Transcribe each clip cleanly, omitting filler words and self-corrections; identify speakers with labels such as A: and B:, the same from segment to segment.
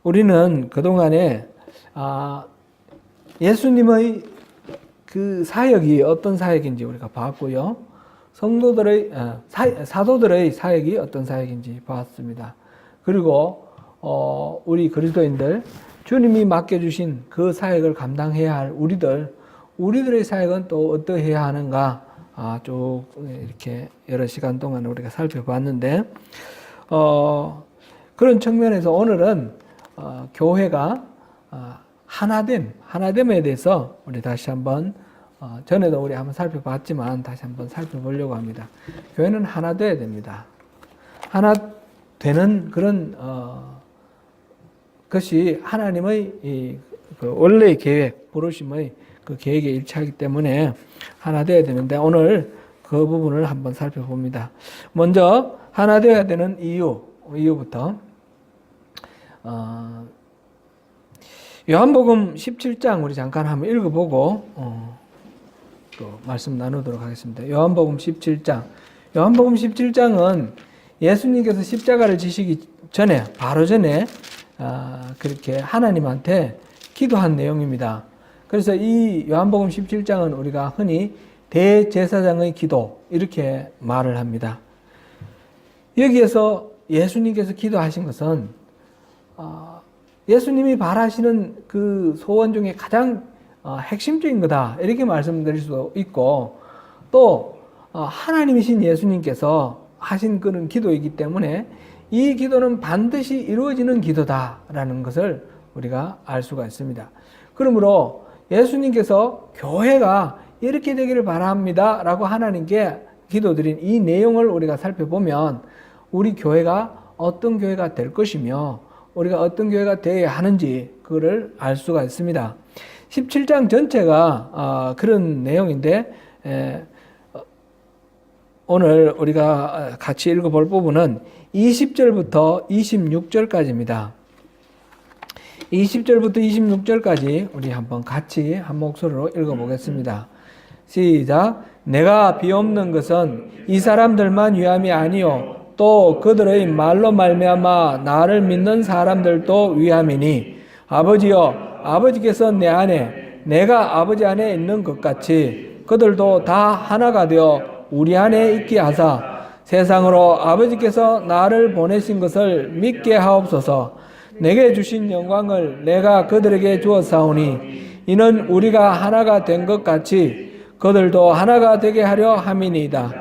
A: 우리는 그동안에 예수님의 그 사역이 어떤 사역인지 우리가 봤고요. 성도들의 사도들의 사역이 어떤 사역인지 봤습니다. 그리고 우리 그리스도인들 주님이 맡겨주신 그 사역을 감당해야 할 우리들의 사역은 또 어떠해야 하는가 쭉 이렇게 여러 시간 동안 우리가 살펴봤는데 그런 측면에서 오늘은 교회가 하나됨에 대해서 우리 다시 한번 전에도 우리 한번 살펴봤지만 다시 한번 살펴보려고 합니다. 교회는 하나 되어야 됩니다. 하나 되는 그런 것이 하나님의 그 원래의 계획, 부르심의 그 계획에 일치하기 때문에 하나 되어야 되는데 오늘 그 부분을 한번 살펴봅니다. 먼저 하나 되어야 되는 이유부터 요한복음 17장 우리 잠깐 한번 읽어보고 또 말씀 나누도록 하겠습니다. 요한복음 17장. 요한복음 17장은 예수님께서 십자가를 지시기 전에 바로 전에 그렇게 하나님한테 기도한 내용입니다. 그래서 이 요한복음 17장은 우리가 흔히 대제사장의 기도 이렇게 말을 합니다. 여기에서 예수님께서 기도하신 것은 예수님이 바라시는 그 소원 중에 가장 핵심적인 거다 이렇게 말씀드릴 수도 있고 또 하나님이신 예수님께서 하신 그런 기도이기 때문에 이 기도는 반드시 이루어지는 기도다라는 것을 우리가 알 수가 있습니다. 그러므로 예수님께서 교회가 이렇게 되기를 바랍니다 라고 하나님께 기도드린 이 내용을 우리가 살펴보면 우리 교회가 어떤 교회가 될 것이며 우리가 어떤 교회가 되어야 하는지 그거를 알 수가 있습니다. 17장 전체가 그런 내용인데 오늘 우리가 같이 읽어볼 부분은 20절부터 26절까지입니다. 20절부터 26절까지 우리 한번 같이 한 목소리로 읽어보겠습니다. 시작. 내가 비옵는 것은 이 사람들만 위함이 아니요 또 그들의 말로 말미암아 나를 믿는 사람들도 위함이니 아버지여 아버지께서 내 안에 내가 아버지 안에 있는 것 같이 그들도 다 하나가 되어 우리 안에 있게 하사 세상으로 아버지께서 나를 보내신 것을 믿게 하옵소서. 내게 주신 영광을 내가 그들에게 주었사오니 이는 우리가 하나가 된 것 같이 그들도 하나가 되게 하려 함이니이다.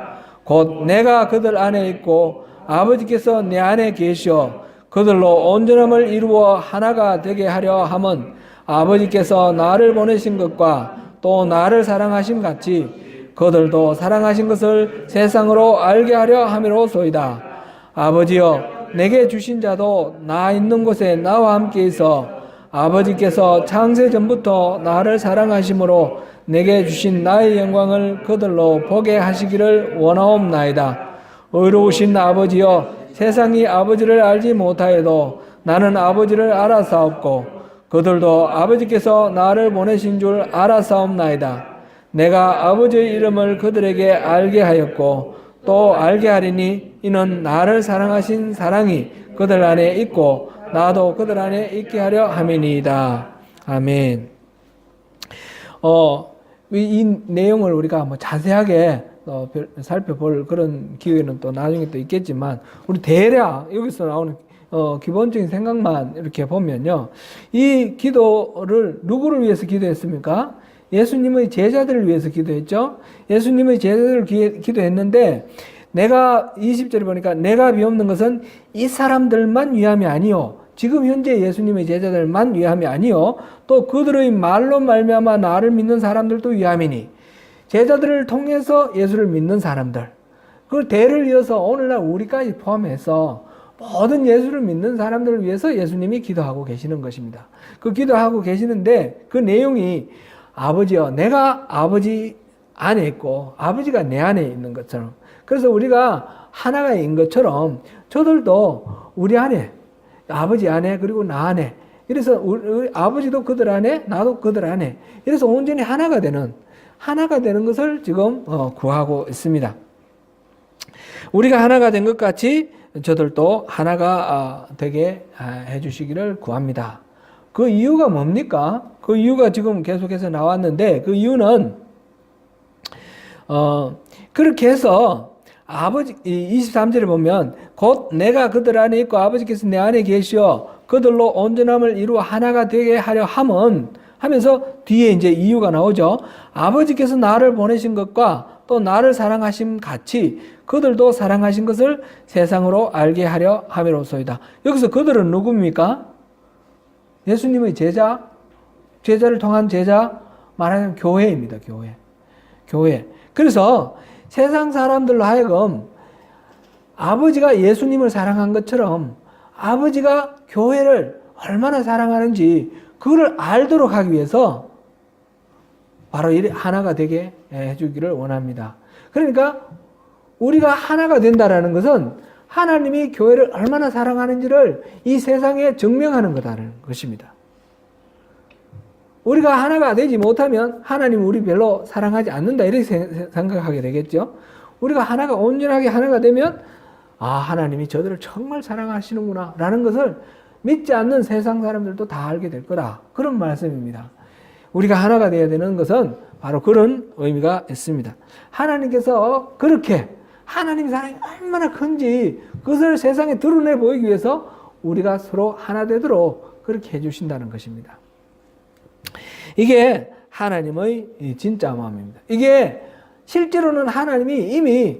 A: 곧 내가 그들 안에 있고 아버지께서 내 안에 계시어 그들로 온전함을 이루어 하나가 되게 하려 함은 아버지께서 나를 보내신 것과 또 나를 사랑하신 같이 그들도 사랑하신 것을 세상으로 알게 하려 함이로소이다. 아버지여 내게 주신 자도 나 있는 곳에 나와 함께 있어 아버지께서 창세 전부터 나를 사랑하심으로 내게 주신 나의 영광을 그들로 보게 하시기를 원하옵나이다. 의로우신 아버지여 세상이 아버지를 알지 못하여도 나는 아버지를 알아사옵고 그들도 아버지께서 나를 보내신 줄 알아사옵나이다. 내가 아버지의 이름을 그들에게 알게 하였고 또 알게 하리니 이는 나를 사랑하신 사랑이 그들 안에 있고 나도 그들 안에 있게 하려 함이니이다. 아멘. 이 내용을 우리가 뭐 자세하게 살펴볼 그런 기회는 또 나중에 또 있겠지만 우리 대략 여기서 나오는 기본적인 생각만 이렇게 보면요. 이 기도를 누구를 위해서 기도했습니까? 예수님의 제자들을 위해서 기도했죠. 예수님의 제자들을 기도했는데 내가 20절에 보니까 내가 비옵는 것은 이 사람들만 위함이 아니요. 지금 현재 예수님의 제자들만 위함이 아니요. 또 그들의 말로 말미암아 나를 믿는 사람들도 위함이니 제자들을 통해서 예수를 믿는 사람들 그 대를 이어서 오늘날 우리까지 포함해서 모든 예수를 믿는 사람들을 위해서 예수님이 기도하고 계시는 것입니다. 그 기도하고 계시는데 그 내용이 아버지여 내가 아버지 안에 있고 아버지가 내 안에 있는 것처럼 그래서 우리가 하나가 있는 것처럼 저들도 우리 안에 아버지 안에 그리고 나 안에 이래서 우리 아버지도 그들 안에 나도 그들 안에 이래서 온전히 하나가 되는 것을 지금 구하고 있습니다. 우리가 하나가 된 것 같이 저들도 하나가 되게 해주시기를 구합니다. 그 이유가 뭡니까? 그 이유가 지금 계속해서 나왔는데, 그 이유는 그렇게 해서 아버지 23절에 보면 곧 내가 그들 안에 있고 아버지께서 내 안에 계시어 그들로 온전함을 이루어 하나가 되게 하려 함은 하면서 뒤에 이제 이유가 나오죠. 아버지께서 나를 보내신 것과 또 나를 사랑하심 같이 그들도 사랑하신 것을 세상으로 알게 하려 함이로소이다. 여기서 그들은 누굽니까? 예수님의 제자를 통한 제자, 말하자면 교회입니다. 교회. 그래서 세상 사람들로 하여금 아버지가 예수님을 사랑한 것처럼 아버지가 교회를 얼마나 사랑하는지 그걸 알도록 하기 위해서 바로 이 하나가 되게 해주기를 원합니다. 그러니까 우리가 하나가 된다라는 것은 하나님이 교회를 얼마나 사랑하는지를 이 세상에 증명하는 거다라는 것입니다. 우리가 하나가 되지 못하면 하나님 우리 별로 사랑하지 않는다 이렇게 생각하게 되겠죠. 우리가 하나가 온전하게 하나가 되면 하나님이 저들을 정말 사랑하시는구나 라는 것을 믿지 않는 세상 사람들도 다 알게 될 거다. 그런 말씀입니다. 우리가 하나가 되어야 되는 것은 바로 그런 의미가 있습니다. 하나님께서 그렇게 하나님 사랑이 얼마나 큰지 그것을 세상에 드러내 보이기 위해서 우리가 서로 하나 되도록 그렇게 해주신다는 것입니다. 이게 하나님의 진짜 마음입니다. 이게 실제로는 하나님이 이미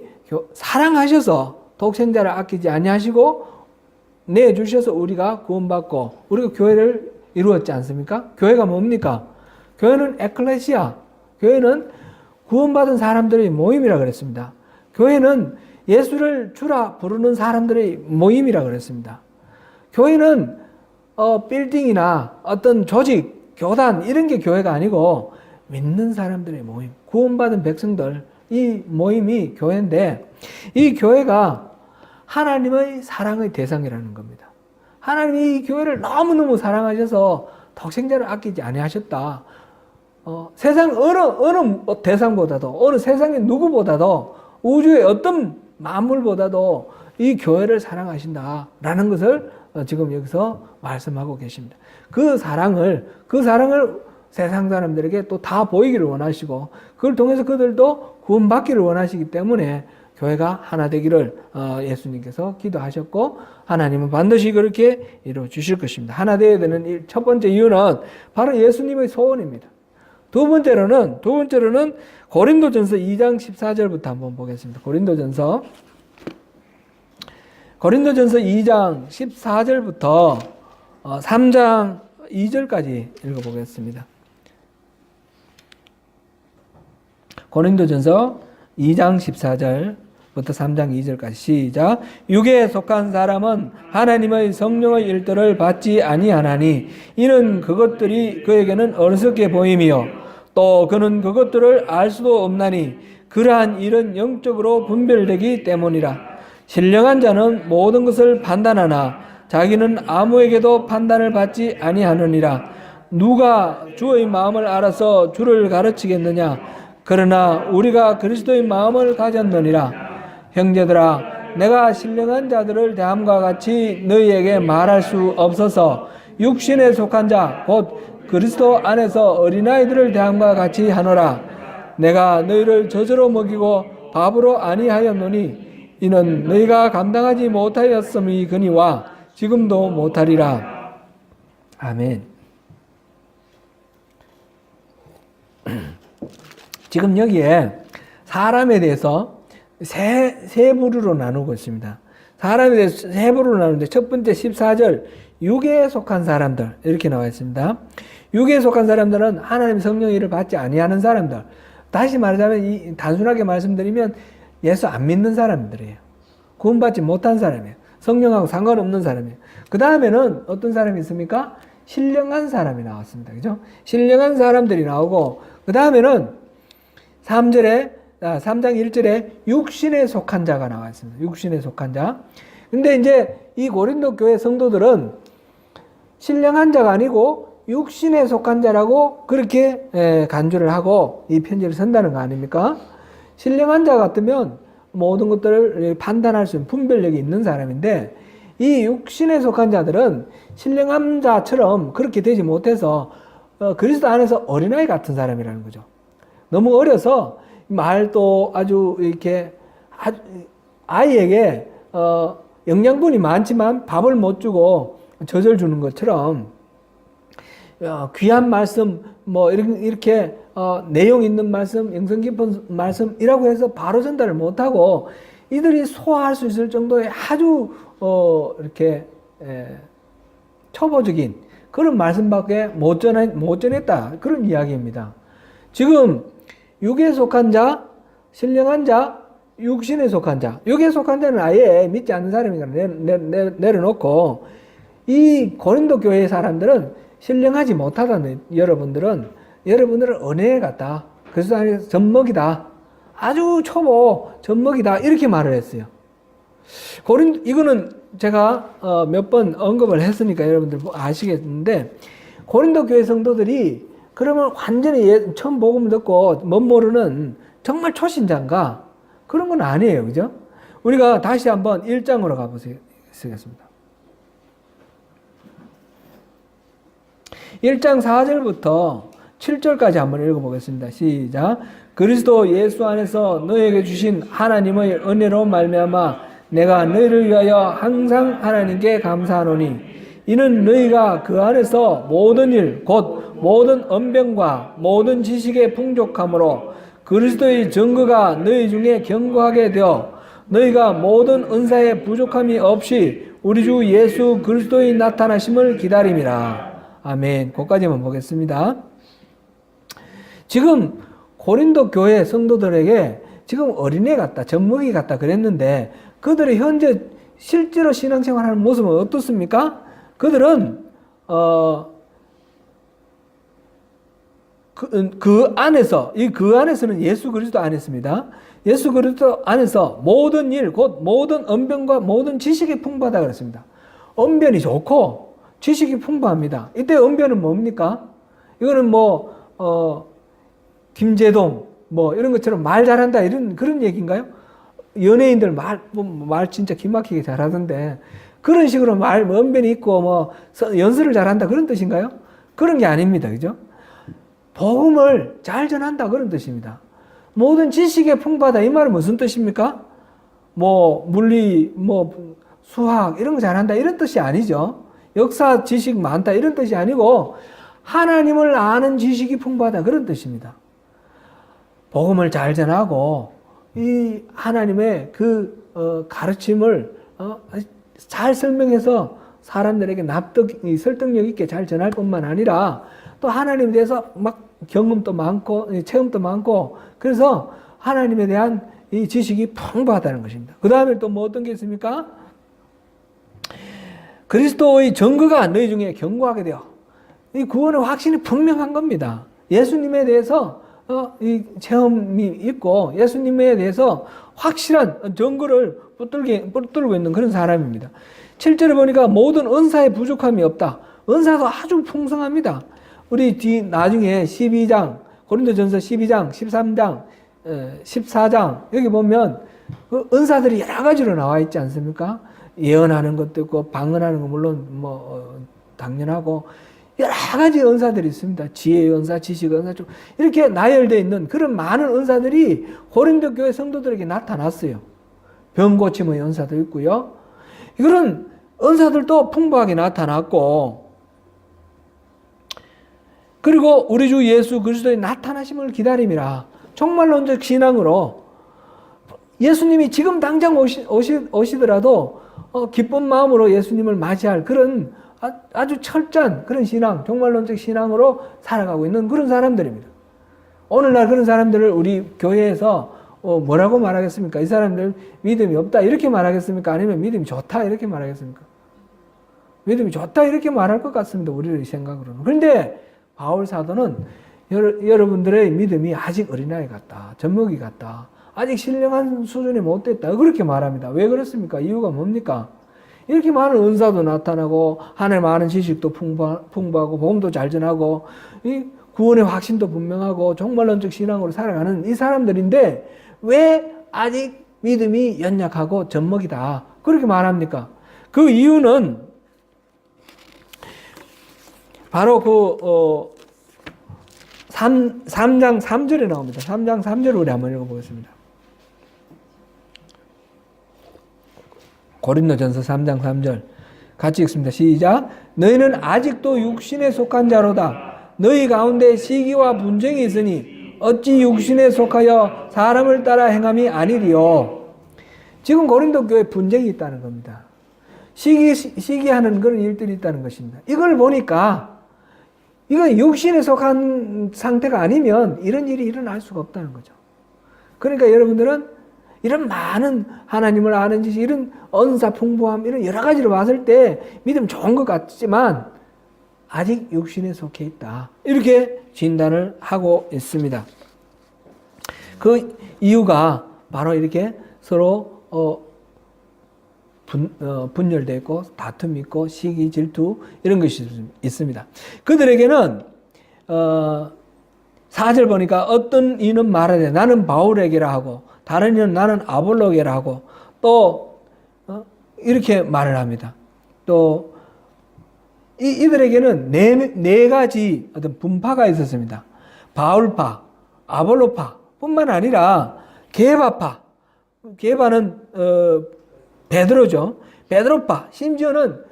A: 사랑하셔서 독생자를 아끼지 아니하시고 내주셔서 우리가 구원받고 우리가 교회를 이루었지 않습니까? 교회가 뭡니까? 교회는 에클레시아, 교회는 구원받은 사람들의 모임이라 그랬습니다. 교회는 예수를 주라 부르는 사람들의 모임이라 그랬습니다. 교회는 빌딩이나 어떤 조직, 교단 이런 게 교회가 아니고 믿는 사람들의 모임, 구원받은 백성들 이 모임이 교회인데 이 교회가 하나님의 사랑의 대상이라는 겁니다. 하나님이 이 교회를 너무너무 사랑하셔서 독생자를 아끼지 아니하셨다. 세상 어느 대상보다도 어느 세상의 누구보다도 우주의 어떤 만물보다도 이 교회를 사랑하신다라는 것을 지금 여기서 말씀하고 계십니다. 그 사랑을 세상 사람들에게 또 다 보이기를 원하시고 그걸 통해서 그들도 구원받기를 원하시기 때문에 교회가 하나 되기를 예수님께서 기도하셨고 하나님은 반드시 그렇게 이루어 주실 것입니다. 하나 되어야 되는 첫 번째 이유는 바로 예수님의 소원입니다. 두 번째로는 고린도전서 2장 14절부터 한번 보겠습니다. 고린도전서 2장 14절부터 3장 2절까지 읽어보겠습니다. 고린도전서 2장 14절부터 3장 2절까지 시작. 육에 속한 사람은 하나님의 성령의 일들을 받지 아니하나니 이는 그것들이 그에게는 어리석게 보임이요 또 그는 그것들을 알 수도 없나니 그러한 일은 영적으로 분별되기 때문이라. 신령한 자는 모든 것을 판단하나 자기는 아무에게도 판단을 받지 아니하느니라. 누가 주의 마음을 알아서 주를 가르치겠느냐? 그러나 우리가 그리스도의 마음을 가졌느니라. 형제들아, 내가 신령한 자들을 대함과 같이 너희에게 말할 수 없어서 육신에 속한 자 곧 그리스도 안에서 어린아이들을 대함과 같이 하노라. 내가 너희를 저저로 먹이고 밥으로 아니하였노니 이는 너희가 감당하지 못하였음이 거니와 지금도 못하리라. 아멘. 지금 여기에 사람에 대해서 세 부류로 나누고 있습니다. 사람에 대해서 세 부류로 나누는데 첫 번째 14절 육에 속한 사람들 이렇게 나와 있습니다. 육에 속한 사람들은 하나님 성령의 일을 받지 아니하는 사람들. 다시 말하자면 단순하게 말씀드리면 예수 안 믿는 사람들이에요. 구원받지 못한 사람이에요. 성령하고 상관없는 사람이에요. 그 다음에는 어떤 사람이 있습니까? 신령한 사람이 나왔습니다. 그죠? 신령한 사람들이 나오고 그 다음에는 3장 1절에 육신에 속한 자가 나와 있습니다. 육신에 속한 자. 근데 이제 이 고린도 교회 성도들은 신령한 자가 아니고 육신에 속한 자라고 그렇게 간주를 하고 이 편지를 쓴다는 거 아닙니까? 신령한 자 같으면 모든 것들을 판단할 수 있는 분별력이 있는 사람인데, 이 육신에 속한 자들은 신령한 자처럼 그렇게 되지 못해서 그리스도 안에서 어린아이 같은 사람이라는 거죠. 너무 어려서 말도 아주 이렇게 아이에게 영양분이 많지만 밥을 못 주고 젖을 주는 것처럼 귀한 말씀 뭐 이렇게 내용 있는 말씀, 영성 깊은 말씀이라고 해서 바로 전달을 못하고 이들이 소화할 수 있을 정도의 아주 이렇게 초보적인 그런 말씀밖에 못 전했다, 그런 이야기입니다. 지금 육에 속한 자, 신령한 자, 육신에 속한 자, 육에 속한 자는 아예 믿지 않는 사람이니까 내려놓고, 이 고린도 교회 사람들은 신령하지 못하다는 여러분들은 은혜에 갔다, 그리스도 안에서 젖먹이다, 아주 초보 젖먹이다, 이렇게 말을 했어요. 이거는 제가 몇 번 언급을 했으니까 여러분들 아시겠는데, 고린도 교회 성도들이 그러면 완전히 처음 복음을 듣고 못 모르는 정말 초신자인가? 그런 건 아니에요. 그죠? 우리가 다시 한번 1장으로 가보겠습니다. 1장 4절부터 7절까지 한번 읽어보겠습니다. 시작. 그리스도 예수 안에서 너에게 주신 하나님의 은혜로 말미암아 내가 너희를 위하여 항상 하나님께 감사하노니 이는 너희가 그 안에서 모든 일 곧 모든 언변과 모든 지식의 풍족함으로 그리스도의 증거가 너희 중에 견고하게 되어 너희가 모든 은사의 부족함이 없이 우리 주 예수 그리스도의 나타나심을 기다림이라. 아멘. 거기까지만 보겠습니다. 지금 고린도 교회 성도들에게 지금 어린애 같다, 젖먹이 같다 그랬는데, 그들의 현재 실제로 신앙생활하는 모습은 어떻습니까? 그들은 그 안에서는 예수 그리스도 안에서입니다. 예수 그리스도 안에서 모든 일, 곧 모든 언변과 모든 지식이 풍부하다 그랬습니다. 언변이 좋고 지식이 풍부합니다. 이때 언변은 뭡니까? 이거는 김재동 이런 것처럼 말 잘한다 이런 그런 얘기인가요? 연예인들 말 진짜 기막히게 잘하던데 그런 식으로 언변이 있고 연설을 잘한다 그런 뜻인가요? 그런 게 아닙니다. 그죠? 복음을 잘 전한다 그런 뜻입니다. 모든 지식에 풍부하다 이 말은 무슨 뜻입니까? 물리, 수학 이런 거 잘한다 이런 뜻이 아니죠. 역사 지식 많다 이런 뜻이 아니고 하나님을 아는 지식이 풍부하다 그런 뜻입니다. 복음을 잘 전하고 이 하나님의 그 가르침을 잘 설명해서 사람들에게 설득력 있게 잘 전할 뿐만 아니라 또 하나님에 대해서 경험도 많고 체험도 많고 그래서 하나님에 대한 이 지식이 풍부하다는 것입니다. 그 다음에 또 어떤 게 있습니까? 그리스도의 증거가 너희 중에 견고하게 되어 이 구원의 확신이 분명한 겁니다. 예수님에 대해서 이 체험이 있고 예수님에 대해서 확실한 증거를 붙들고 있는 그런 사람입니다. 7절에 보니까 모든 은사에 부족함이 없다. 은사도 아주 풍성합니다. 우리 나중에 12장, 고린도전서 12장, 13장, 14장 여기 보면 그 은사들이 여러 가지로 나와 있지 않습니까? 예언하는 것도 있고 방언하는 거 물론 당연하고 여러 가지 은사들이 있습니다. 지혜의 은사, 지식의 은사 이렇게 나열되어 있는 그런 많은 은사들이 고린도 교회 성도들에게 나타났어요. 병 고침의 은사도 있고요. 이런 은사들도 풍부하게 나타났고 그리고 우리 주 예수 그리스도의 나타나심을 기다림이라. 종말론적 신앙으로 예수님이 지금 당장 오시더라도 기쁜 마음으로 예수님을 맞이할 그런 아주 철저한 그런 신앙, 종말론적 신앙으로 살아가고 있는 그런 사람들입니다. 오늘날 그런 사람들을 우리 교회에서 뭐라고 말하겠습니까? 이 사람들 믿음이 없다 이렇게 말하겠습니까? 아니면 믿음이 좋다 이렇게 말하겠습니까? 믿음이 좋다 이렇게 말할 것 같습니다. 우리의 생각으로는. 그런데 바울 사도는 여러분들의 믿음이 아직 어린아이 같다. 젖먹이 같다. 아직 신령한 수준이 못 됐다. 그렇게 말합니다. 왜 그렇습니까? 이유가 뭡니까? 이렇게 많은 은사도 나타나고 하나님 아는 지식도 풍부하고 복음도 잘 전하고 이 구원의 확신도 분명하고 종말론적 신앙으로 살아가는 이 사람들인데 왜 아직 믿음이 연약하고 젖먹이다. 그렇게 말합니까? 그 이유는 바로 3장 3절에 나옵니다. 3장 3절을 우리 한번 읽어보겠습니다. 고린도전서 3장 3절 같이 읽습니다. 시작. 너희는 아직도 육신에 속한 자로다. 너희 가운데 시기와 분쟁이 있으니 어찌 육신에 속하여 사람을 따라 행함이 아니리요. 지금 고린도 교회에 분쟁이 있다는 겁니다. 시기하는 그런 일들이 있다는 것입니다. 이걸 보니까 이건 육신에 속한 상태가 아니면 이런 일이 일어날 수가 없다는 거죠. 그러니까 여러분들은 이런 많은 하나님을 아는 지식, 이런 언사 풍부함, 이런 여러 가지를 봤을 때 믿음 좋은 것 같지만 아직 육신에 속해 있다. 이렇게 진단을 하고 있습니다. 그 이유가 바로 이렇게 서로 분열되어 있고 다툼이 있고 시기, 질투 이런 것이 있습니다. 그들에게는 4절 보니까 어떤 이는 말하되 나는 바울에게라 하고 다른 이는 나는 아볼로에게라 하고 또 이렇게 말을 합니다. 또 이들에게는 네 가지 어떤 분파가 있었습니다. 바울파, 아볼로파 뿐만 아니라 게바파, 게바는 베드로죠. 베드로파, 심지어는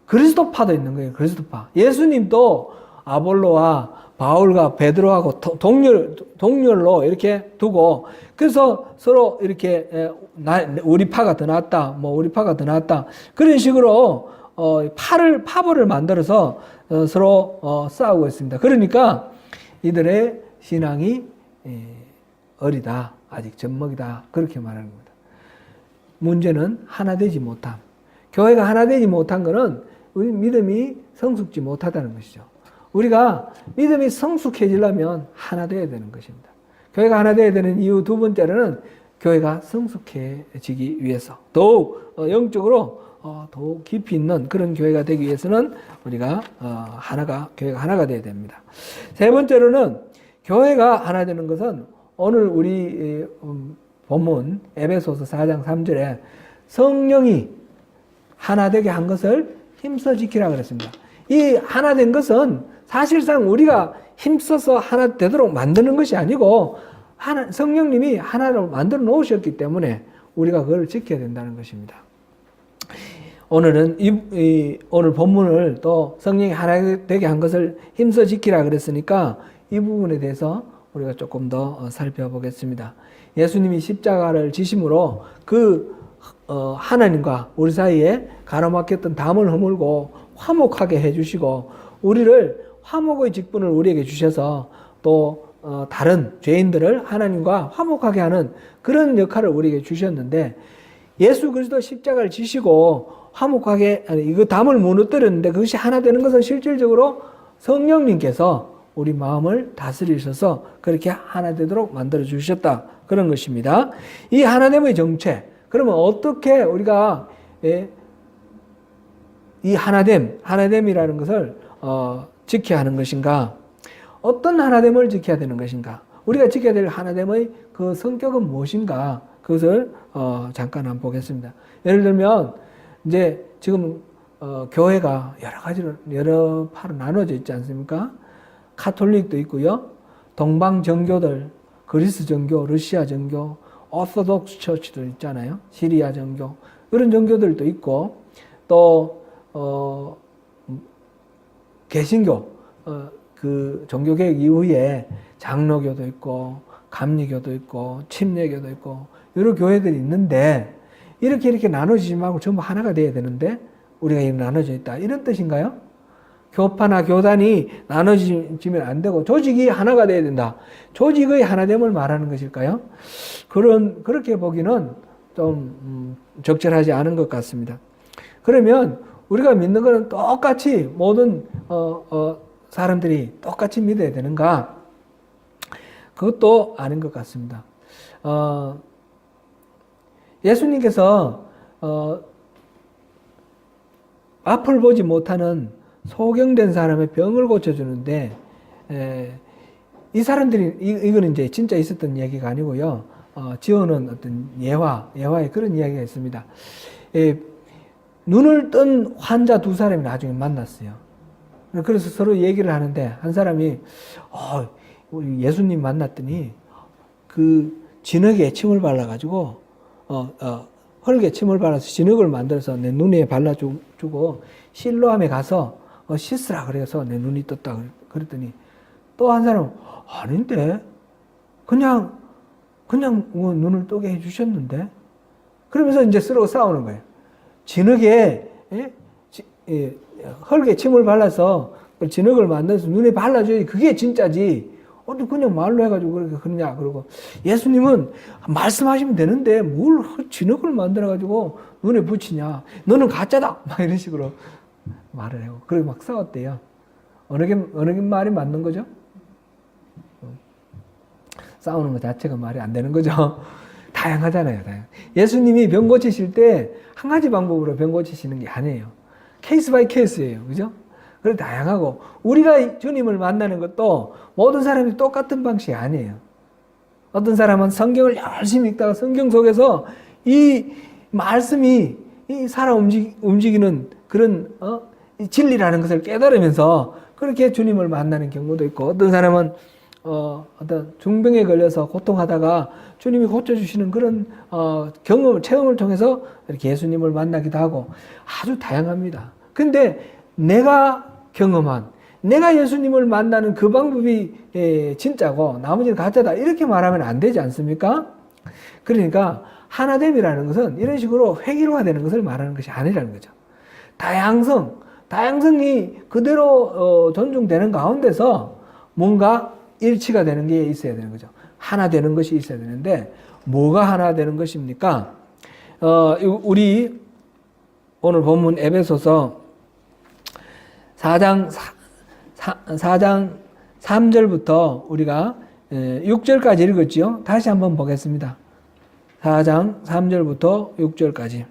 A: 그리스도파도 있는 거예요. 그리스도파. 예수님도 아볼로와 바울과 베드로하고 동렬로 이렇게 두고 그래서 서로 이렇게 우리 파가 더 낫다, 뭐 우리 파가 더 낫다 그런 식으로 파벌을 만들어서 서로 싸우고 있습니다. 그러니까 이들의 신앙이 어리다, 아직 젖먹이다 그렇게 말하는 겁니다. 문제는 하나 되지 못함. 교회가 하나 되지 못한 것은 우리 믿음이 성숙지 못하다는 것이죠. 우리가 믿음이 성숙해지려면 하나 되어야 되는 것입니다. 교회가 하나 되어야 되는 이유 두 번째로는 교회가 성숙해지기 위해서 더욱 영적으로 더욱 깊이 있는 그런 교회가 되기 위해서는 우리가 교회가 하나가 되어야 됩니다. 세 번째로는 교회가 하나 되는 것은 오늘 우리 본문 에베소서 4장 3절에 성령이 하나 되게 한 것을 힘써 지키라 그랬습니다. 이 하나 된 것은 사실상 우리가 힘써서 하나 되도록 만드는 것이 아니고 성령님이 하나로 만들어 놓으셨기 때문에 우리가 그걸 지켜야 된다는 것입니다. 오늘은 오늘 본문을 또 성령이 하나 되게 한 것을 힘써 지키라 그랬으니까 이 부분에 대해서 우리가 조금 더 살펴보겠습니다. 예수님이 십자가를 지심으로 하나님과 우리 사이에 가로막혔던 담을 허물고 화목하게 해주시고 우리를 화목의 직분을 우리에게 주셔서 또 다른 죄인들을 하나님과 화목하게 하는 그런 역할을 우리에게 주셨는데 예수 그리스도 십자가를 지시고 화목하게 이거 담을 무너뜨렸는데 그것이 하나 되는 것은 실질적으로 성령님께서 우리 마음을 다스리셔서 그렇게 하나 되도록 만들어 주셨다 그런 것입니다. 이 하나됨의 정체 그러면 어떻게 우리가 이 하나됨이라는 것을 지켜야 하는 것인가? 어떤 하나됨을 지켜야 되는 것인가? 우리가 지켜야 될 하나됨의 그 성격은 무엇인가? 그것을 잠깐 한번 보겠습니다. 예를 들면 이제 지금 교회가 여러 파로 나눠져 있지 않습니까? 카톨릭도 있고요. 동방 정교들, 그리스 정교, 러시아 정교, 오소독스 처치도 있잖아요. 시리아 정교. 그런 정교들도 있고 또 개신교 그 종교개혁 이후에 장로교도 있고 감리교도 있고 침례교도 있고 여러 교회들이 있는데 이렇게 나눠지지 말고 전부 하나가 돼야 되는데 우리가 이렇게 나눠져 있다 이런 뜻인가요? 교파나 교단이 나눠지면 안 되고 조직이 하나가 돼야 된다. 조직의 하나됨을 말하는 것일까요? 그렇게 보기는 좀 적절하지 않은 것 같습니다. 그러면 우리가 믿는 것은 똑같이 모든 사람들이 똑같이 믿어야 되는가? 그것도 아닌 것 같습니다. 예수님께서 앞을 보지 못하는 소경된 사람의 병을 고쳐주는데 이 사람들이 이거는 이제 진짜 있었던 얘기가 아니고요. 지어놓은 어떤 예화의 그런 이야기가 있습니다. 눈을 뜬 환자 두 사람이 나중에 만났어요. 그래서 서로 얘기를 하는데 한 사람이 우리 예수님 만났더니 그 진흙에 침을 발라가지고 흙에 침을 발라서 진흙을 만들어서 내 눈에 발라주고 실로암에 가서 씻으라 그래서 내 눈이 떴다 그랬더니 또 한 사람은 아닌데 그냥 눈을 뜨게 해주셨는데 그러면서 이제 서로 싸우는 거예요. 진흙에 흙에 침을 발라서 진흙을 만들어서 눈에 발라줘야지 그게 진짜지. 그냥 말로 해가지고 그렇게 그러냐. 그러고 예수님은 말씀하시면 되는데 뭘 진흙을 만들어가지고 눈에 붙이냐. 너는 가짜다. 막 이런 식으로 말을 하고. 그리고 막 싸웠대요. 어느 게 말이 맞는 거죠? 싸우는 것 자체가 말이 안 되는 거죠. 다양하잖아요. 예수님이 병 고치실 때 한 가지 방법으로 병 고치시는 게 아니에요. 케이스 바이 케이스예요. 그죠? 그래 다양하고 우리가 주님을 만나는 것도 모든 사람이 똑같은 방식이 아니에요. 어떤 사람은 성경을 열심히 읽다가 성경 속에서 이 말씀이 이 살아 움직이는 그런 진리라는 것을 깨달으면서 그렇게 주님을 만나는 경우도 있고 어떤 사람은 어떤 중병에 걸려서 고통하다가 주님이 고쳐주시는 그런 체험을 통해서 이렇게 예수님을 만나기도 하고 아주 다양합니다. 근데 내가 경험한 내가 예수님을 만나는 그 방법이 진짜고 나머지는 가짜다 이렇게 말하면 안 되지 않습니까? 그러니까 하나됨이라는 것은 이런 식으로 획일화되는 것을 말하는 것이 아니라는 거죠. 다양성이 그대로 존중되는 가운데서 뭔가 일치가 되는 게 있어야 되는 거죠. 하나 되는 것이 있어야 되는데 뭐가 하나 되는 것입니까? 우리 오늘 본문 에베소서 4장 3절부터 우리가 6절까지 읽었지요. 다시 한번 보겠습니다. 4장 3절부터 6절까지.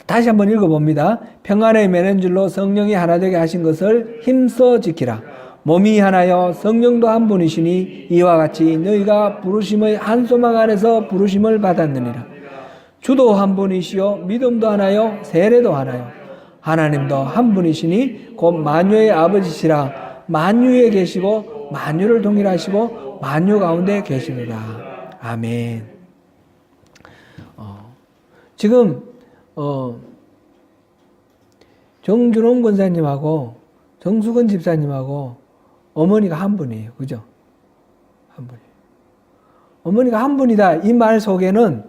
A: 다시 한번 읽어봅니다. 평안의 맨행줄로 성령이 하나 되게 하신 것을 힘써 지키라. 몸이 하나여 성령도 한 분이시니 이와 같이 너희가 부르심의 한 소망 안에서 부르심을 받았느니라. 주도 한 분이시요 믿음도 하나요 세례도 하나요 하나님도 한 분이시니 곧 만유의 아버지시라. 만유에 계시고 만유를 동일하시고 만유 가운데 계시리라. 아멘. 지금 정준홍 권사님하고 정수근 집사님하고 어머니가 한 분이에요. 그죠? 한 분이에요. 어머니가 한 분이다. 이 말 속에는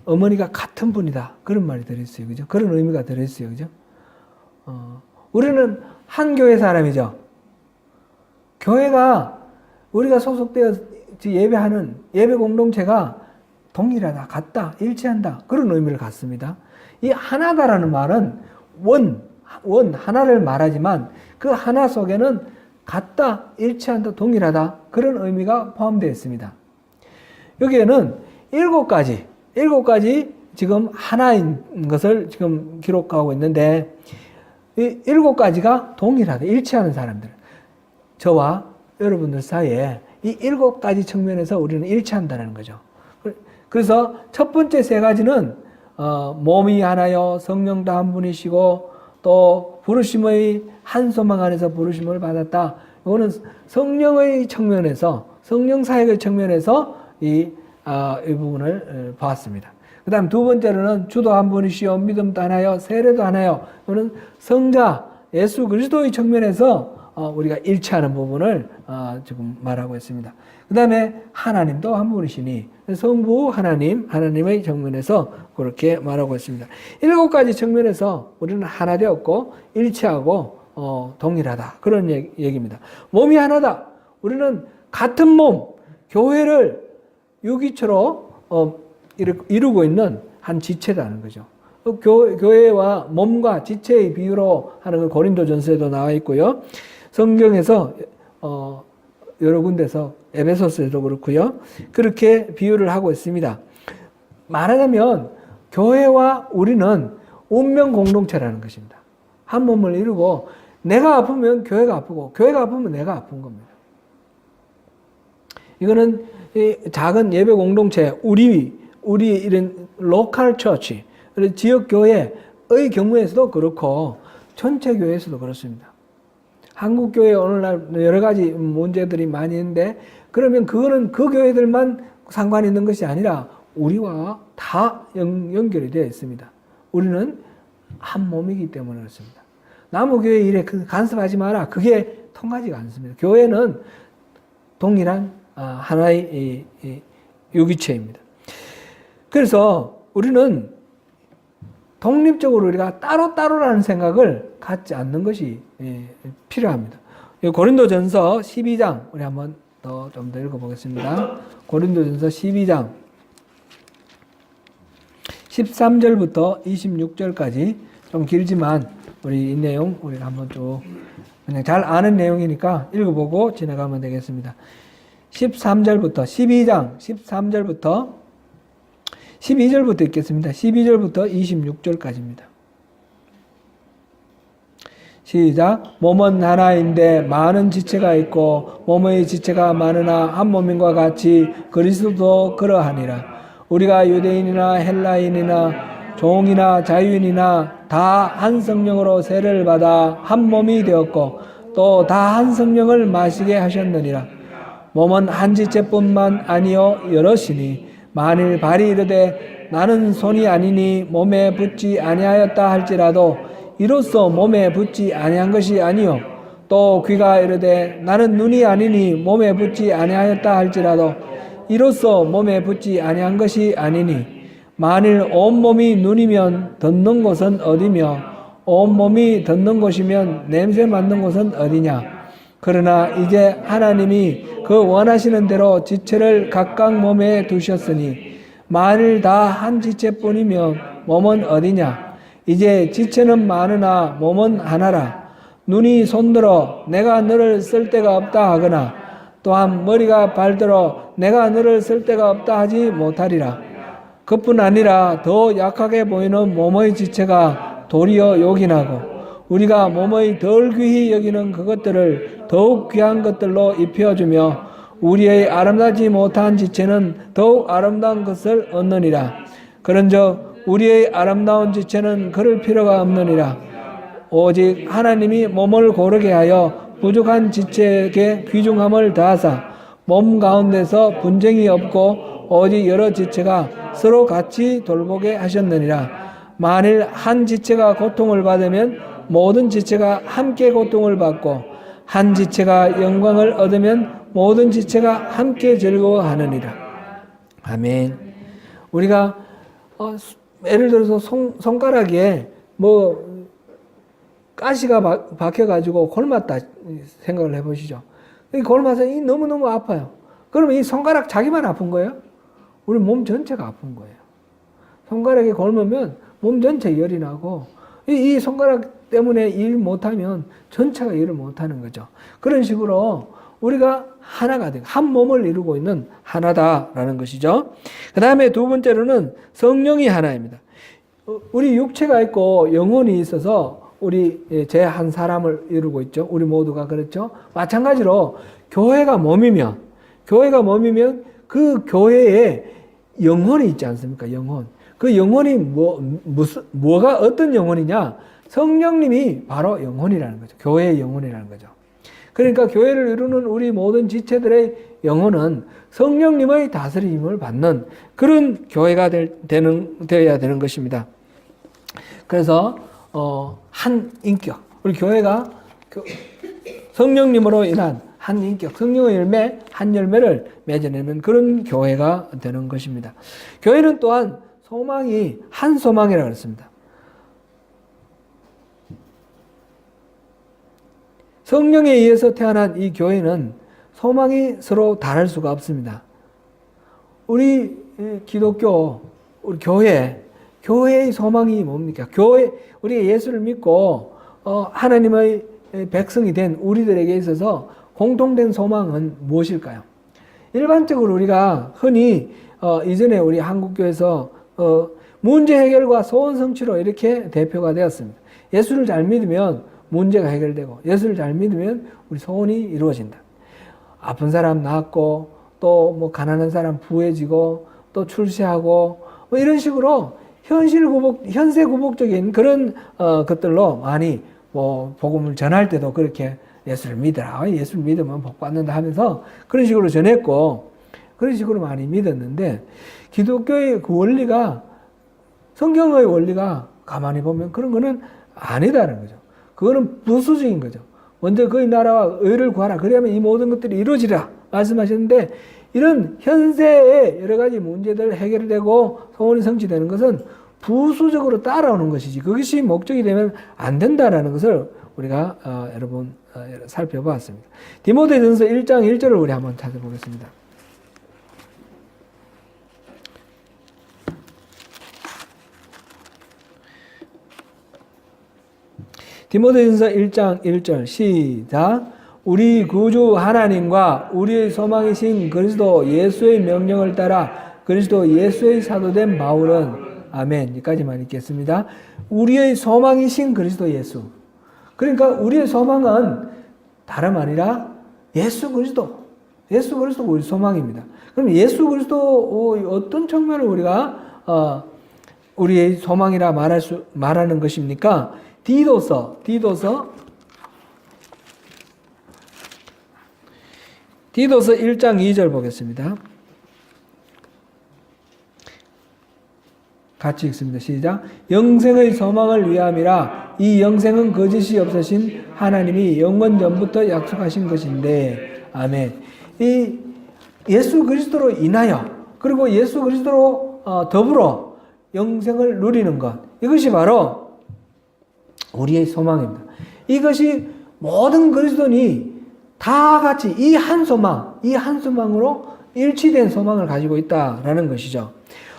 A: 어머니가 같은 분이다. 그런 말이 들어있어요. 그죠? 그런 의미가 들어있어요. 그죠? 우리는 한 교회 사람이죠. 교회가 우리가 소속되어 예배하는 예배 공동체가 동일하다, 같다, 일치한다. 그런 의미를 갖습니다. 이 하나다라는 말은 하나를 말하지만 그 하나 속에는 같다, 일치한다, 동일하다. 그런 의미가 포함되어 있습니다. 여기에는 7가지 지금 하나인 것을 지금 기록하고 있는데 이 7가지가 동일하다, 일치하는 사람들. 저와 여러분들 사이에 이 7가지 측면에서 우리는 일치한다는 거죠. 그래서 첫 번째 3가지는 몸이 하나요 성령도 한 분이시고 또 부르심의 한 소망 안에서 부르심을 받았다. 이거는 성령의 측면에서 성령 사역의 측면에서 이 부분을 보았습니다. 그 다음 두 번째로는 주도 한 분이시요 믿음도 하나요 세례도 하나요. 이거는 성자 예수 그리스도의 측면에서 우리가 일치하는 부분을 지금 말하고 있습니다. 그 다음에 하나님도 한 분이시니 성부 하나님의 측면에서 그렇게 말하고 있습니다. 7가지 측면에서 우리는 하나 되었고 일치하고 동일하다. 그런 얘기입니다. 몸이 하나다. 우리는 같은 몸, 교회를 유기체로 이루고 있는 한 지체라는 거죠. 교회와 몸과 지체의 비유로 하는 건 고린도전서에도 나와 있고요. 성경에서 여러 군데서 에베소서에도 그렇고요. 그렇게 비유를 하고 있습니다. 말하자면 교회와 우리는 운명 공동체라는 것입니다. 한 몸을 이루고 내가 아프면 교회가 아프고 교회가 아프면 내가 아픈 겁니다. 이거는 작은 예배 공동체, 우리 이런 로컬 처치, 지역 교회의 경우에서도 그렇고 전체 교회에서도 그렇습니다. 한국 교회 오늘날 여러 가지 문제들이 많이 있는데 그러면 그거는 그 교회들만 상관이 있는 것이 아니라 우리와 다 연결이 되어 있습니다. 우리는 한 몸이기 때문에 그렇습니다. 나무교회 일에 간섭하지 마라. 그게 통하지가 않습니다. 교회는 동일한 하나의 유기체입니다. 그래서 우리는 독립적으로 우리가 따로따로라는 생각을 갖지 않는 것이 필요합니다. 고린도전서 12장 우리 한번 좀 더 읽어보겠습니다. 고린도전서 12장 13절부터 26절까지 좀 길지만 우리 이 내용 우리가 한번 쭉 그냥 잘 아는 내용이니까 읽어보고 지나가면 되겠습니다. 13절부터 12장 13절부터 12절부터 읽겠습니다. 12절부터 26절까지입니다. 시작. 몸은 하나인데 많은 지체가 있고 몸의 지체가 많으나 한 몸인과 같이 그리스도도 그러하니라. 우리가 유대인이나 헬라인이나 종이나 자유인이나 다 한 성령으로 세례를 받아 한 몸이 되었고 또 다 한 성령을 마시게 하셨느니라. 몸은 한 지체뿐만 아니요 여럿이니 만일 발이 이르되 나는 손이 아니니 몸에 붙지 아니하였다 할지라도 이로써 몸에 붙지 아니한 것이 아니요 또 귀가 이르되 나는 눈이 아니니 몸에 붙지 아니하였다 할지라도 이로써 몸에 붙지 아니한 것이 아니니 만일 온몸이 눈이면 듣는 곳은 어디며 온몸이 듣는 곳이면 냄새 맡는 곳은 어디냐. 그러나 이제 하나님이 그 원하시는 대로 지체를 각각 몸에 두셨으니 만일 다 한 지체뿐이면 몸은 어디냐. 이제 지체는 많으나 몸은 하나라. 눈이 손들어 내가 너를 쓸 데가 없다 하거나 또한 머리가 발들어 내가 너를 쓸 데가 없다 하지 못하리라. 그뿐 아니라 더 약하게 보이는 몸의 지체가 도리어 요긴하고 우리가 몸의 덜 귀히 여기는 그것들을 더욱 귀한 것들로 입혀주며 우리의 아름다지 못한 지체는 더욱 아름다운 것을 얻느니라. 그런즉 우리의 아름다운 지체는 그럴 필요가 없느니라. 오직 하나님이 몸을 고르게 하여 부족한 지체에게 귀중함을 더하사 몸 가운데서 분쟁이 없고 오직 여러 지체가 서로 같이 돌보게 하셨느니라. 만일 한 지체가 고통을 받으면 모든 지체가 함께 고통을 받고 한 지체가 영광을 얻으면 모든 지체가 함께 즐거워하느니라. 아멘. 우리가 예를 들어서 손가락에 뭐 가시가 박혀가지고 골맞다 생각을 해보시죠. 골마서 너무너무 아파요. 그러면 이 손가락 자기만 아픈 거예요? 우리 몸 전체가 아픈 거예요. 손가락에 골으면 몸 전체 열이 나고 이 손가락 때문에 일 못하면 전체가 일을 못하는 거죠. 그런 식으로 우리가 하나가 되고 한 몸을 이루고 있는 하나다라는 것이죠. 그 다음에 두 번째로는 성령이 하나입니다. 우리 육체가 있고 영혼이 있어서 우리 제 한 사람을 이루고 있죠. 우리 모두가 그렇죠. 마찬가지로 교회가 몸이면 그 교회에 영혼이 있지 않습니까? 영혼. 그 영혼이 뭐가 어떤 영혼이냐? 성령님이 바로 영혼이라는 거죠. 교회의 영혼이라는 거죠. 그러니까 교회를 이루는 우리 모든 지체들의 영혼은 성령님의 다스림을 받는 그런 교회가 되어야 되는 것입니다. 그래서 한 인격, 우리 교회가 성령님으로 인한 한 인격, 성령의 열매, 한 열매를 맺어내는 그런 교회가 되는 것입니다. 교회는 또한 소망이 한 소망이라고 했습니다. 성령에 의해서 태어난 이 교회는 소망이 서로 다를 수가 없습니다. 우리 기독교, 우리 교회의 소망이 뭡니까? 우리가 예수를 믿고 하나님의 백성이 된 우리들에게 있어서 공통된 소망은 무엇일까요? 일반적으로 우리가 흔히 이전에 우리 한국교회에서 문제 해결과 소원 성취로 이렇게 대표가 되었습니다. 예수를 잘 믿으면 문제가 해결되고 예수를 잘 믿으면 우리 소원이 이루어진다. 아픈 사람 낫고 또 뭐 가난한 사람 부해지고 또 출세하고 뭐 이런 식으로 현세 구복적인 그런 것들로 많이 뭐 복음을 전할 때도 그렇게 예수를 믿어라. 예수를 믿으면 복 받는다 하면서 그런 식으로 전했고 그런 식으로 많이 믿었는데 기독교의 그 원리가 성경의 원리가 가만히 보면 그런 거는 아니다는 거죠. 그거는 부수적인 거죠. 먼저 그의 나라와 의를 구하라. 그래야만 이 모든 것들이 이루어지라 말씀하셨는데 이런 현세의 여러 가지 문제들 해결되고 소원이 성취되는 것은 부수적으로 따라오는 것이지 그것이 목적이 되면 안 된다라는 것을 우리가 여러분 살펴보았습니다. 디모데전서 1장 1절을 우리 한번 찾아보겠습니다. 디모데전서 1장 1절 시작. 우리 구주 하나님과 우리의 소망이신 그리스도 예수의 명령을 따라 그리스도 예수의 사도된 바울은 아멘. 여기까지만 읽겠습니다. 우리의 소망이신 그리스도 예수. 그러니까 우리의 소망은 다름 아니라 예수 그리스도. 예수 그리스도가 우리 소망입니다. 그럼 예수 그리스도 어떤 측면을 우리가 우리의 소망이라 말하는 것입니까? 디도서 1장 2절 보겠습니다. 같이 읽습니다. 시작. 영생의 소망을 위함이라 이 영생은 거짓이 없으신 하나님이 영원 전부터 약속하신 것인데 아멘. 이 예수 그리스도로 인하여 그리고 예수 그리스도로 더불어 영생을 누리는 것 이것이 바로 우리의 소망입니다. 이것이 모든 그리스도인이 다 같이 이 한 소망으로 일치된 소망을 가지고 있다라는 것이죠.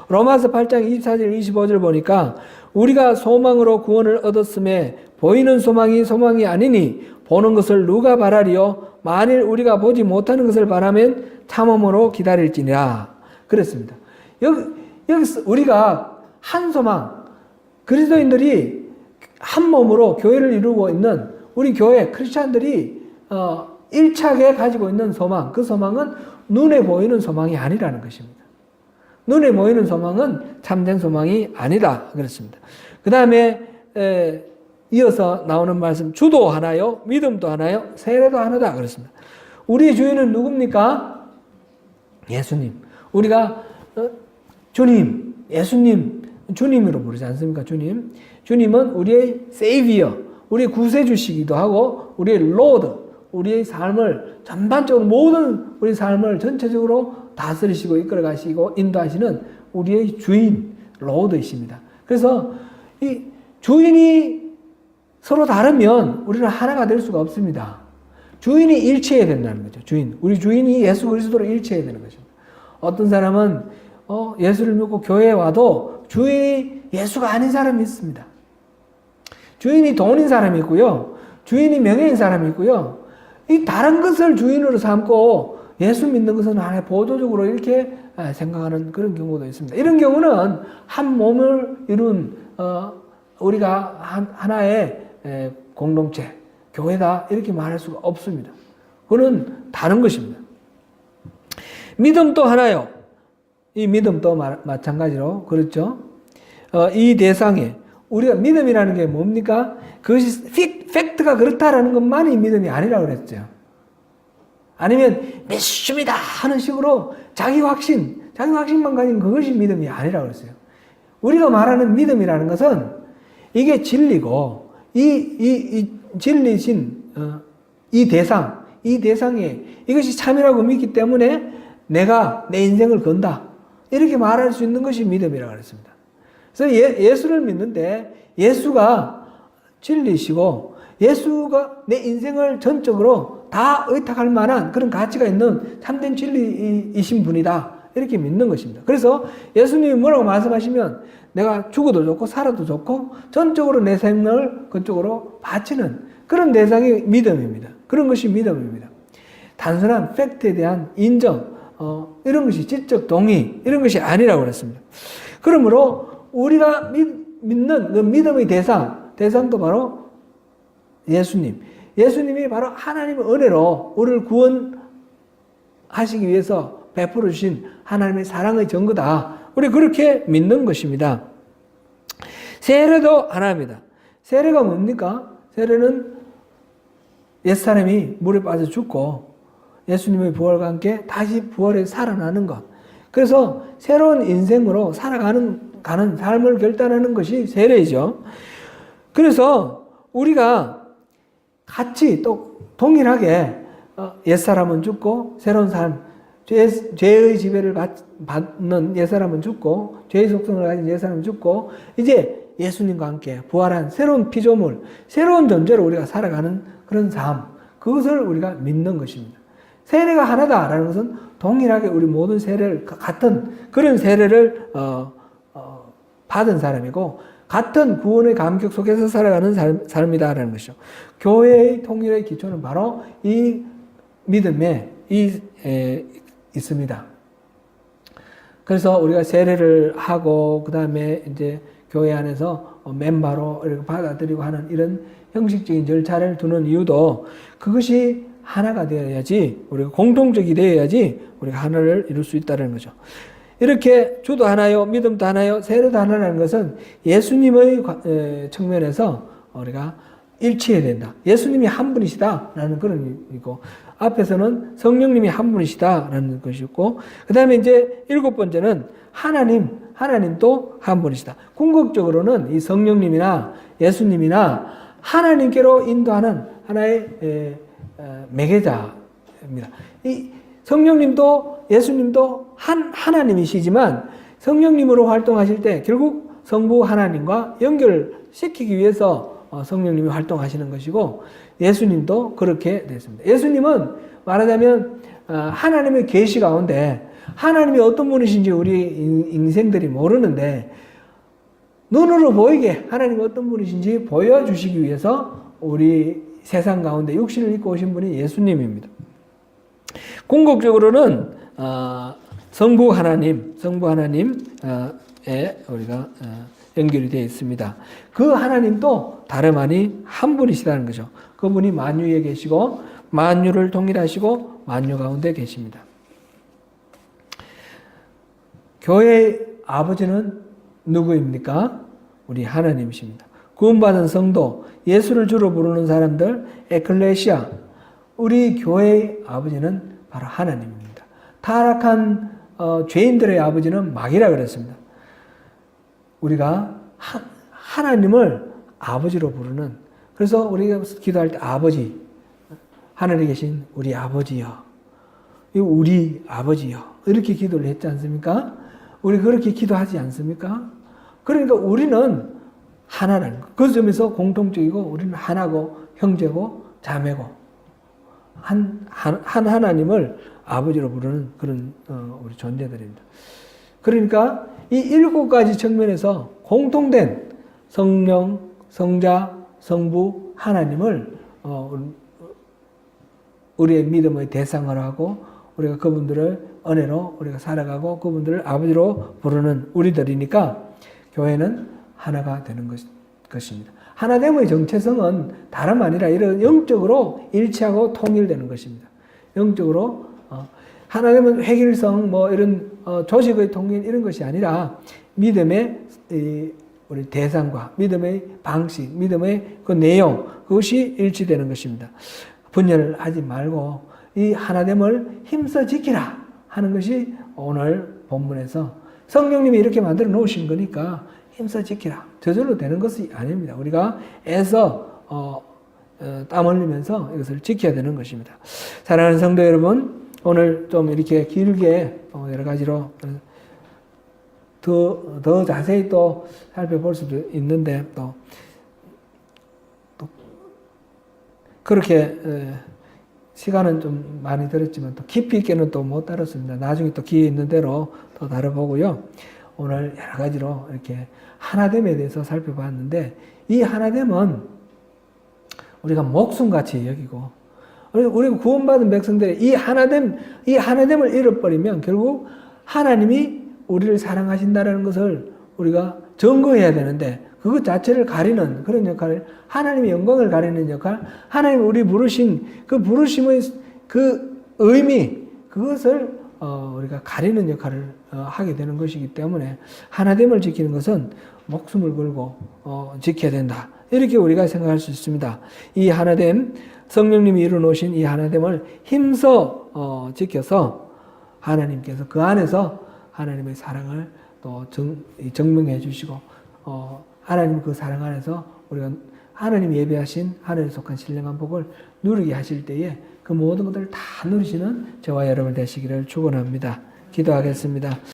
A: 로마서 8장 24절 25절 보니까 우리가 소망으로 구원을 얻었음에 보이는 소망이 아니니 보는 것을 누가 바라리요? 만일 우리가 보지 못하는 것을 바라면 참음으로 기다릴지니라. 그랬습니다. 여기서 우리가 한 소망, 그리스도인들이 한 몸으로 교회를 이루고 있는 우리 교회 크리스찬들이 일차게 가지고 있는 소망, 그 소망은 눈에 보이는 소망이 아니라는 것입니다. 눈에 보이는 소망은 참된 소망이 아니다. 그렇습니다. 그 다음에 이어서 나오는 말씀, 주도 하나요? 믿음도 하나요? 세례도 하나다. 그렇습니다. 우리의 주인은 누굽니까? 예수님. 우리가 주님, 예수님, 주님으로 부르지 않습니까? 주님. 주님은 우리의 세이비어, 우리의 구세주시기도 하고 우리의 로드, 우리의 삶을 전반적으로 모든 우리 삶을 전체적으로 다스리시고 이끌어 가시고 인도하시는 우리의 주인, 로드이십니다. 그래서 이 주인이 서로 다르면 우리는 하나가 될 수가 없습니다. 주인이 일치해야 된다는 거죠. 주인. 우리 주인이 예수 그리스도로 일치해야 되는 것입니다. 어떤 사람은 예수를 믿고 교회에 와도 주인이 예수가 아닌 사람이 있습니다. 주인이 돈인 사람이 있고요. 주인이 명예인 사람이 있고요. 이 다른 것을 주인으로 삼고 예수 믿는 것은 하나의 보조적으로 이렇게 생각하는 그런 경우도 있습니다. 이런 경우는 한 몸을 이룬 우리가 하나의 공동체, 교회다 이렇게 말할 수가 없습니다. 그거는 다른 것입니다. 믿음도 하나요. 이 믿음도 마찬가지로 그렇죠. 이 대상에 우리가 믿음이라는 게 뭡니까? 그것이 팩트가 그렇다라는 것만이 믿음이 아니라고 그랬죠. 아니면 믿습니다 하는 식으로 자기 확신만 가진 그것이 믿음이 아니라고 그랬어요. 우리가 말하는 믿음이라는 것은 이게 진리고 이 진리신 이 대상에 이것이 참이라고 믿기 때문에 내가 내 인생을 건다 이렇게 말할 수 있는 것이 믿음이라고 그랬습니다. 그래서 예수를 믿는데 예수가 진리시고 예수가 내 인생을 전적으로 다 의탁할 만한 그런 가치가 있는 참된 진리이신 분이다 이렇게 믿는 것입니다. 그래서 예수님이 뭐라고 말씀하시면 내가 죽어도 좋고 살아도 좋고 전적으로 내 생명을 그쪽으로 바치는 그런 대상이 믿음입니다. 그런 것이 믿음입니다. 단순한 팩트에 대한 인정 이런 것이 지적 동의 이런 것이 아니라고 그랬습니다. 그러므로 우리가 믿는 그 믿음의 대상도 바로 예수님이 바로 하나님의 은혜로 우리를 구원하시기 위해서 베풀어 주신 하나님의 사랑의 증거다. 우리 그렇게 믿는 것입니다. 세례도 하나입니다. 세례가 뭡니까? 세례는 옛사람이 물에 빠져 죽고 예수님의 부활과 함께 다시 부활해 살아나는 것. 그래서 새로운 인생으로 살아가는 삶을 결단하는 것이 세례이죠. 그래서 우리가 같이 또 동일하게 옛사람은 죽고 새로운 삶, 죄의 지배를 받는 옛사람은 죽고 죄의 속성을 가진 옛사람은 죽고 이제 예수님과 함께 부활한 새로운 피조물, 새로운 존재로 우리가 살아가는 그런 삶, 그것을 우리가 믿는 것입니다. 세례가 하나다라는 것은 동일하게 우리 모든 세례를 같은 그런 세례를 받은 사람이고 같은 구원의 감격 속에서 살아가는 삶이다라는 것이죠. 교회의 통일의 기초는 바로 이 믿음에 있습니다. 그래서 우리가 세례를 하고 그 다음에 이제 교회 안에서 멤버로 이렇게 받아들이고 하는 이런 형식적인 절차를 두는 이유도 그것이 하나가 되어야지, 우리가 공통적이 되어야지 우리가 하나를 이룰 수 있다는 거죠. 이렇게 주도 하나요, 믿음도 하나요, 세례도 하나라는 것은 예수님의 측면에서 우리가 일치해야 된다. 예수님이 한 분이시다라는 그런 이고 앞에서는 성령님이 한 분이시다라는 것이고 그 다음에 이제 7번째는 하나님도 한 분이시다. 궁극적으로는 이 성령님이나 예수님이나 하나님께로 인도하는 하나의 매개자입니다. 이 성령님도 예수님도 하나님이시지만 성령님으로 활동하실 때 결국 성부 하나님과 연결시키기 위해서 성령님이 활동하시는 것이고 예수님도 그렇게 됐습니다. 예수님은 말하자면 하나님의 계시 가운데 하나님이 어떤 분이신지 우리 인생들이 모르는데 눈으로 보이게 하나님이 어떤 분이신지 보여주시기 위해서 우리 세상 가운데 육신을 입고 오신 분이 예수님입니다. 궁극적으로는 성부 하나님에 우리가 연결이 되어 있습니다. 그 하나님도 다름 아닌 한 분이시라는 거죠. 그분이 만유에 계시고 만유를 통일하시고 만유 가운데 계십니다. 교회의 아버지는 누구입니까? 우리 하나님이십니다. 구원받은 성도, 예수를 주로 부르는 사람들, 에클레시아, 우리 교회의 아버지는 바로 하나님입니다. 타락한 죄인들의 아버지는 마귀라 그랬습니다. 우리가 하나님을 아버지로 부르는, 그래서 우리가 기도할 때 아버지, 하늘에 계신 우리 아버지여, 우리 아버지여, 이렇게 기도를 했지 않습니까? 우리 그렇게 기도하지 않습니까? 그러니까 우리는 하나라는 것. 그 점에서 공통적이고 우리는 하나고 형제고 자매고 한 하나님을 아버지로 부르는 그런 우리 존재들입니다. 그러니까 이 7가지 측면에서 공통된 성령, 성자, 성부, 하나님을 우리의 믿음의 대상으로 하고 우리가 그분들을 은혜로 우리가 살아가고 그분들을 아버지로 부르는 우리들이니까 교회는 하나가 되는 것입니다. 하나됨의 정체성은 다름 아니라 이런 영적으로 일치하고 통일되는 것입니다. 영적으로 하나됨은 획일성 뭐 이런 조직의 통일 이런 것이 아니라 믿음의 우리 대상과 믿음의 방식, 믿음의 그 내용 그것이 일치되는 것입니다. 분열을 하지 말고 이 하나됨을 힘써 지키라 하는 것이 오늘 본문에서 성령님이 이렇게 만들어 놓으신 거니까 힘써 지키라. 저절로 되는 것이 아닙니다. 우리가 애써 땀 흘리면서 이것을 지켜야 되는 것입니다. 사랑하는 성도 여러분, 오늘 좀 이렇게 길게 여러 가지로 더 자세히 또 살펴볼 수도 있는데 또 그렇게 시간은 좀 많이 들었지만 또 깊이 있게는 또 못 다뤘습니다. 나중에 또 기회 있는 대로 또 다뤄보고요. 오늘 여러 가지로 이렇게 하나됨에 대해서 살펴봤는데 이 하나됨은 우리가 목숨같이 여기고 우리가 구원받은 백성들의 이 하나됨을 잃어버리면 결국 하나님이 우리를 사랑하신다는 것을 우리가 증거해야 되는데 그것 자체를 가리는 그런 역할을 하나님의 영광을 가리는 역할, 하나님 우리 부르신 그 부르심의 그 의미 그것을 우리가 가리는 역할을 하게 되는 것이기 때문에 하나됨을 지키는 것은 목숨을 걸고 지켜야 된다. 이렇게 우리가 생각할 수 있습니다. 이 하나됨, 성령님이 이루어놓으신 이 하나됨을 힘써 지켜서 하나님께서 그 안에서 하나님의 사랑을 또 증명해 주시고 하나님 그 사랑 안에서 우리가 하나님 예배하신 하늘에 속한 신령한 복을 누리게 하실 때에 그 모든 것들을 다 누리시는 저와 여러분 되시기를 축원합니다. 기도하겠습니다.